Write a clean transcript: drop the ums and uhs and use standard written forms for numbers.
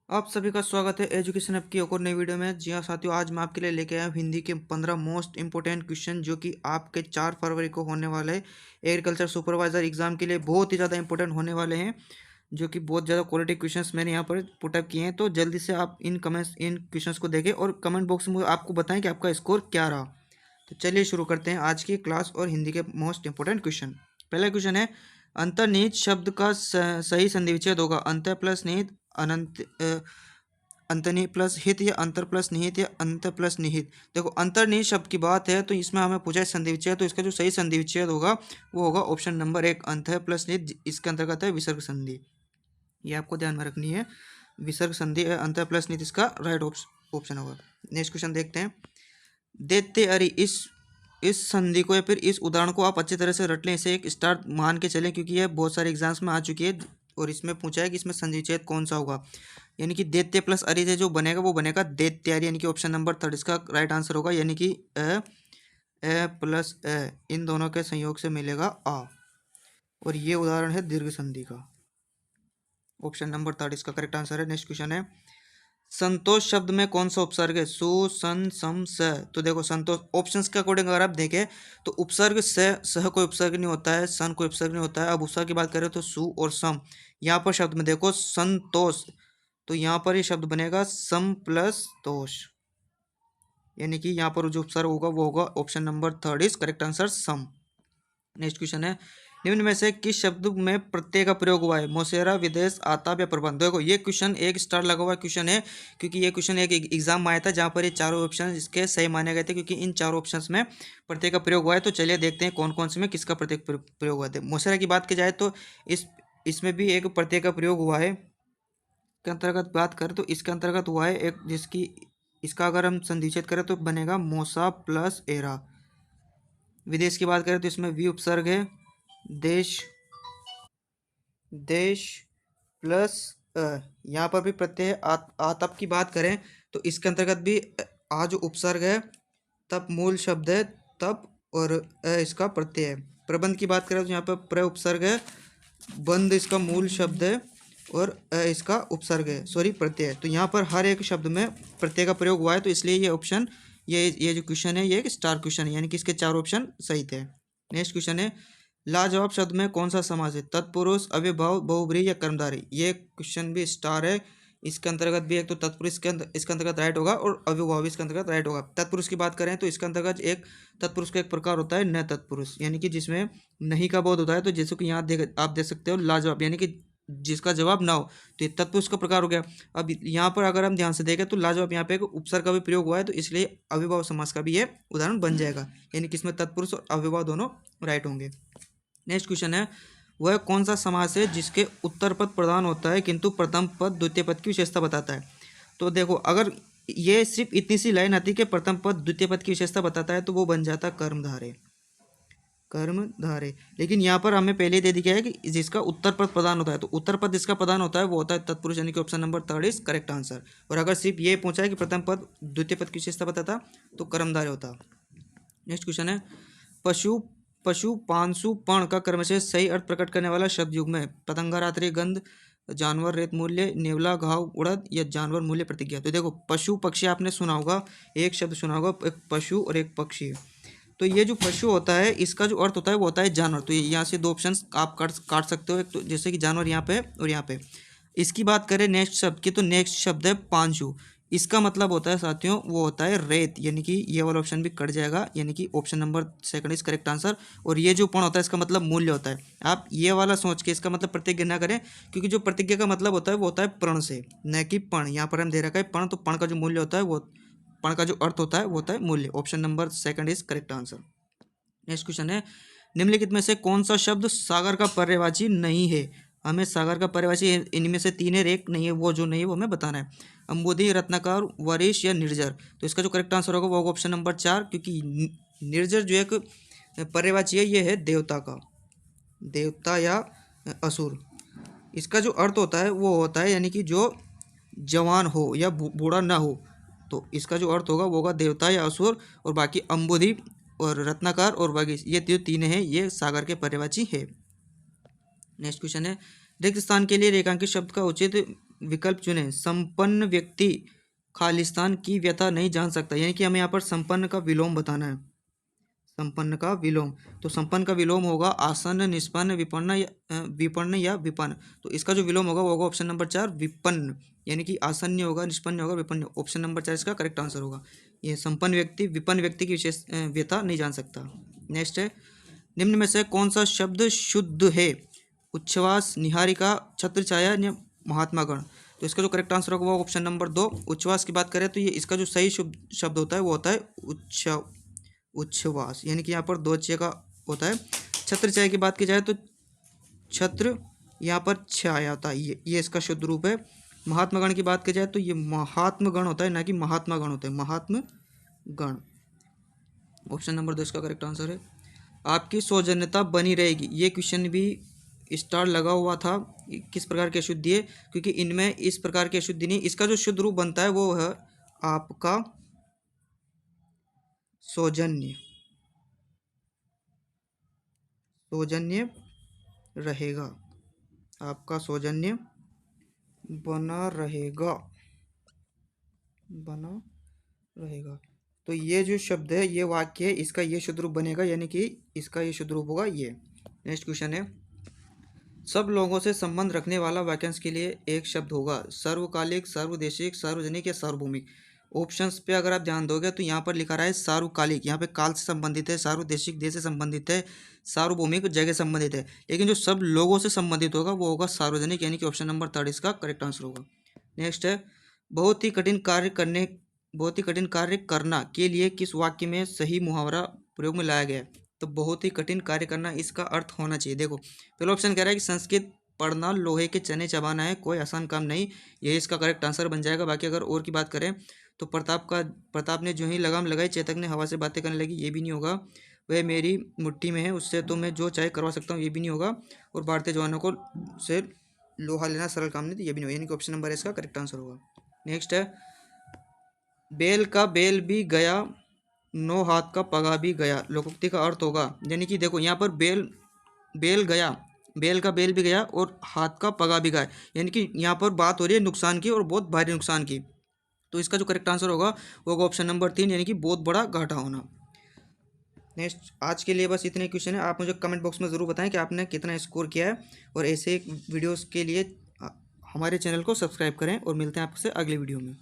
आप सभी का स्वागत है एजुकेशन ऐप की एक और नई वीडियो में। जी हाँ साथियों, आज मैं आपके लिए लेके आया हूँ हिंदी के 15 मोस्ट इंपोर्टेंट क्वेश्चन जो कि आपके 4 फरवरी को होने वाले एग्रीकल्चर सुपरवाइजर एग्जाम के लिए बहुत ही ज़्यादा इंपॉर्टेंट होने वाले हैं। जो कि बहुत ज़्यादा क्वालिटी क्वेश्चंस मैंने यहाँ पर पुटअप किए हैं। तो जल्दी से आप इन क्वेश्चंस को देखें और कमेंट बॉक्स में आपको बताएं कि आपका स्कोर क्या रहा। तो चलिए शुरू करते हैं आज की क्लास और हिंदी के मोस्ट इंपोर्टेंट क्वेश्चन। पहला क्वेश्चन है, अंतर्निहित शब्द का सही संधि विच्छेद होगा अंतर प्लस निहित, अनंत अंतर्निहित प्लस हित, या अंतर प्लस निहित, या अंतर प्लस निहित। देखो, अंतर्निहित शब्द की बात है तो इसमें हमें पूछा है संधि विच्छेद, तो इसका जो सही संधि विच्छेद होगा वो होगा ऑप्शन नंबर 1 अंतर प्लस निहित। इसके अंतर्गत है विसर्ग संधि, ये आपको ध्यान में रखनी है। विसर्ग संधि अंतर प्लस निहित इसका राइट ऑप्शन होगा। नेक्स्ट क्वेश्चन देखते हैं। देते अरि इस संधि को या फिर इस उदाहरण को आप अच्छी तरह से रट लें, इसे एक स्टार मान के चलें क्योंकि यह बहुत सारे एग्जाम्स में आ चुकी है और इसमें पूछा है कि इसमें संधि विच्छेद कौन सा होगा। यानी कि दैत्य प्लस अरि से जो बनेगा वो बनेगा दैत्यारि, यानी कि ऑप्शन नंबर 3 इसका राइट आंसर होगा। यानी कि ए प्लस ए इन दोनों के संयोग से मिलेगा आ, और ये उदाहरण है दीर्घ संधि का। ऑप्शन नंबर 3 इसका करेक्ट आंसर है। नेक्स्ट क्वेश्चन है, संतोष शब्द में कौन सा उपसर्ग है? सु सन सम स। तो देखो, संतोष ऑप्शंस के अकॉर्डिंग अगर आप देखें तो उपसर्ग से सह कोई उपसर्ग नहीं होता है, सन कोई उपसर्ग नहीं होता है। अब उपसर्ग की बात करें तो सु और सम। यहाँ पर शब्द में देखो संतोष, तो यहाँ पर ये शब्द बनेगा सम प्लस तोष, यानी कि यहाँ पर जो उपसर्ग होगा वो होगा option number 3 is correct answer सम। नेक्स्ट क्वेश्चन है, निम्न में से किस शब्द में प्रत्यय का प्रयोग हुआ है? मोसेरा, विदेश, आताप या प्रबंध। देखो, ये क्वेश्चन एक स्टार लगा हुआ क्वेश्चन है क्योंकि ये क्वेश्चन एक एग्जाम में आया था जहाँ पर ये चारों ऑप्शन इसके सही माने गए थे क्योंकि इन चारों ऑप्शंस में प्रत्यय का प्रयोग हुआ है। तो चलिए देखते हैं कौन कौन से में किसका प्रत्यय प्रयोग हुआ था। मोसेरा की बात की जाए तो इसमें भी एक प्रत्यय का प्रयोग हुआ है। के अंतर्गत बात करें तो इसके अंतर्गत हुआ है एक, जिसकी इसका अगर हम संधिचेद करें तो बनेगा मोसा प्लस एरा। विदेश की बात करें तो इसमें वी उपसर्ग है, देश देश प्लस यहाँ पर भी प्रत्यय आतप की बात करें तो इसके अंतर्गत भी आ जो उपसर्ग है, तप मूल शब्द है तप, और इसका प्रत्यय है। प्रबंध की बात करें तो यहाँ पर प्र उपसर्ग है, बंद इसका मूल शब्द है, और इसका उपसर्ग है, सॉरी प्रत्यय है। तो यहाँ पर हर एक शब्द में प्रत्यय का प्रयोग हुआ है, तो इसलिए ये ऑप्शन ये जो क्वेश्चन है ये एक स्टार क्वेश्चन है, यानी कि इसके 4 ऑप्शन सही थे। नेक्स्ट क्वेश्चन है, लाजवाब शब्द में कौन सा समास है? तत्पुरुष, अव्ययभाव, बहुब्रीहि या कर्मधारय। ये क्वेश्चन भी स्टार है। इसके अंतर्गत भी एक तो तत्पुरुष इसके अंतर्गत राइट होगा और अव्ययभाव इसके अंतर्गत राइट होगा। तत्पुरुष की बात करें तो इसके अंतर्गत एक तत्पुरुष का एक प्रकार होता है न तत्पुरुष, यानी कि जिसमें नहीं का बोध होता है। तो जैसे कि यहाँ आप देख सकते हो लाजवाब, यानी कि जिसका जवाब ना हो, तो ये तत्पुरुष का प्रकार हो गया। अब यहाँ पर अगर हम ध्यान से देखें तो लाजवाब यहाँ पे एक उपसर्ग का भी प्रयोग हुआ है, तो इसलिए अव्ययभाव समास का भी ये उदाहरण बन जाएगा, यानी कि इसमें तत्पुरुष और अव्ययभाव दोनों राइट होंगे। नेक्स्ट क्वेश्चन है, वह कौन सा समास है जिसके उत्तर पद प्रधान होता है किंतु प्रथम पद द्वितीय पद की विशेषता बताता है? तो देखो, अगर ये सिर्फ इतनी सी लाइन आती कि प्रथम पद द्वितीय पद की विशेषता बताता है तो वो बन जाता कर्मधारय, कर्मधारय। लेकिन यहाँ पर हमें पहले दे दिया है कि जिसका उत्तर पद प्रधान होता है, तो उत्तर पद जिसका प्रधान होता है वो होता है तत्पुरुष, यानी कि option number 3 is correct answer. और अगर सिर्फ ये पूछा है कि प्रथम पद द्वितीय पद की विशेषता बताता तो कर्मधारय होता। नेक्स्ट क्वेश्चन है, पशु पशु पांशु पण का क्रमशः सही अर्थ प्रकट करने वाला शब्द युग्म है? पतंगा, रात्रि, गंध, जानवर, रेत मूल्य, नेवला, घाव, उड़द या जानवर मूल्य, प्रतिज्ञा। तो देखो, पशु पक्षी आपने सुना होगा, एक शब्द सुना होगा, एक पशु और एक पक्षी। तो ये जो पशु होता है इसका जो अर्थ होता है वो होता है जानवर। तो यहाँ से 2 ऑप्शन आप काट सकते हो, एक तो जैसे कि जानवर यहाँ पे और यहाँ पे। इसकी बात करें नेक्स्ट शब्द की तो नेक्स्ट शब्द है पांशु। इसका मतलब होता है साथियों वो होता है रेत, यानी कि ये वाला ऑप्शन भी कट जाएगा, यानी कि option number 2 is correct answer. और ये जो पण होता है इसका मतलब मूल्य होता है। आप ये वाला सोच के इसका मतलब प्रतिज्ञा ना करें, क्योंकि जो प्रतिज्ञा का मतलब होता है वो होता है प्रण से, न कि पण। यहाँ पर हम दे रखा है पण, तो पण का जो मूल्य होता है वो, पण का जो अर्थ होता है वो होता है मूल्य। Option number 2 is correct answer. Next question है, निम्नलिखित में से कौन सा शब्द सागर का पर्यायवाची नहीं है? हमें सागर का पर्यायवाची इनमें से 3 है, एक नहीं है, वो जो नहीं है वो हमें बताना है। अंबुधि, रत्नाकर, वरिश या निर्जर। तो इसका जो करेक्ट आंसर होगा वो होगा ऑप्शन नंबर 4, क्योंकि निर्जर जो एक पर्यायवाची है ये है देवता का, देवता या असुर। इसका जो अर्थ होता है वो होता है यानी कि जो जवान हो या बूढ़ा ना हो, तो इसका जो अर्थ होगा वो होगा देवता या असुर। और बाकी अंबुधि और रत्नाकर और वागीश, ये जो 3 हैं ये सागर के पर्यायवाची है। नेक्स्ट क्वेश्चन है, रिक्त स्थान के लिए रेखांकित शब्द का उचित विकल्प चुने। संपन्न व्यक्ति खालिस्तान की व्यथा नहीं जान सकता, यानी कि हमें यहाँ पर संपन्न का विलोम बताना है। संपन्न का विलोम, तो संपन्न का विलोम होगा आसन्न, निष्पन्न, विपन्न या विपन्न। तो इसका जो विलोम होगा वो होगा ऑप्शन नंबर 4 विपन्न, यानी कि आसन्न होगा, निष्पन्न होगा, विपन्न। ऑप्शन नंबर 4 इसका करेक्ट आंसर होगा। ये संपन्न व्यक्ति विपन्न व्यक्ति की विशेष व्यथा नहीं जान सकता। नेक्स्ट है, निम्न में से कौन सा शब्द शुद्ध है? उच्छ्वास, निहारिका, छत्र छाया या महात्मा गण। तो इसका जो करेक्ट आंसर होगा वो ऑप्शन नंबर 2 उच्छ्वास की बात करें तो ये इसका जो सही शब्द होता है वो होता है उच्छ्वास, यानी कि यहाँ पर दो अच्छे का होता है। छत्र छाया की बात की जाए तो छत्र यहाँ पर छाया होता है, ये इसका शुद्ध रूप है। महात्मा गण की बात की जाए तो ये महात्मा गण होता है, ना कि महात्मा गण होता है, महात्मा गण। ऑप्शन नंबर 2 इसका करेक्ट आंसर है। आपकी सौजन्यता बनी रहेगी, ये क्वेश्चन भी स्टार लगा हुआ था। किस प्रकार की अशुद्धि है? क्योंकि इनमें इस प्रकार की अशुद्धि नहीं, इसका जो शुद्ध रूप बनता है वो है आपका सौजन्य, सौजन्य रहेगा, आपका सौजन्य बना रहेगा, बना रहेगा। तो ये जो शब्द है, ये वाक्य है, इसका ये शुद्ध रूप बनेगा, यानी कि इसका ये शुद्ध रूप होगा ये। नेक्स्ट क्वेश्चन है, सब लोगों से संबंध रखने वाला वाक्यांश के लिए एक शब्द होगा। सर्वकालिक, सार्वदेशिक, सार्वजनिक या सार्वभौमिक। ऑप्शंस पे अगर आप ध्यान दोगे तो यहाँ पर लिखा रहा है सार्वकालिक, यहाँ पे काल से संबंधित है, सार्वदेशिक देश से संबंधित है, सार्वभौमिक जगह संबंधित है। लेकिन जो सब लोगों से संबंधित होगा वो होगा सार्वजनिक, यानी कि ऑप्शन नंबर 3 इसका करेक्ट आंसर होगा। नेक्स्ट है, बहुत ही कठिन कार्य करना के लिए किस वाक्य में सही मुहावरा प्रयोग में लाया गया है? तो बहुत ही कठिन कार्य करना, इसका अर्थ होना चाहिए। देखो पहला ऑप्शन कह रहा है कि संस्कृत पढ़ना लोहे के चने चबाना है, कोई आसान काम नहीं, ये इसका करेक्ट आंसर बन जाएगा। बाकी अगर और की बात करें तो प्रताप ने जो ही लगाम लगाई चेतक ने हवा से बातें करने लगी, ये भी नहीं होगा। वह मेरी मुट्ठी में है, उससे तो मैं जो चाहे करवा सकता हूँ, ये भी नहीं होगा। और भारतीय जवानों को से लोहा लेना सरल काम नहीं, तो ये भी नहीं होगा, यानी कि ऑप्शन नंबर इसका करेक्ट आंसर होगा। नेक्स्ट है, बेल का बेल भी गया, 9 हाथ का पगा भी गया, लोकोक्ति का अर्थ होगा, यानी कि देखो यहाँ पर बेल गया, बेल का बेल भी गया और हाथ का पगा भी गया, यानी कि यहाँ पर बात हो रही है नुकसान की और बहुत भारी नुकसान की। तो इसका जो करेक्ट आंसर होगा वो होगा ऑप्शन नंबर 3, यानी कि बहुत बड़ा घाटा होना। नेक्स्ट, आज के लिए बस इतने क्वेश्चन है। आप मुझे कमेंट बॉक्स में ज़रूर बताएं कि आपने कितना स्कोर किया है, और ऐसे वीडियोस के लिए हमारे चैनल को सब्सक्राइब करें, और मिलते हैं आपसे अगले वीडियो में।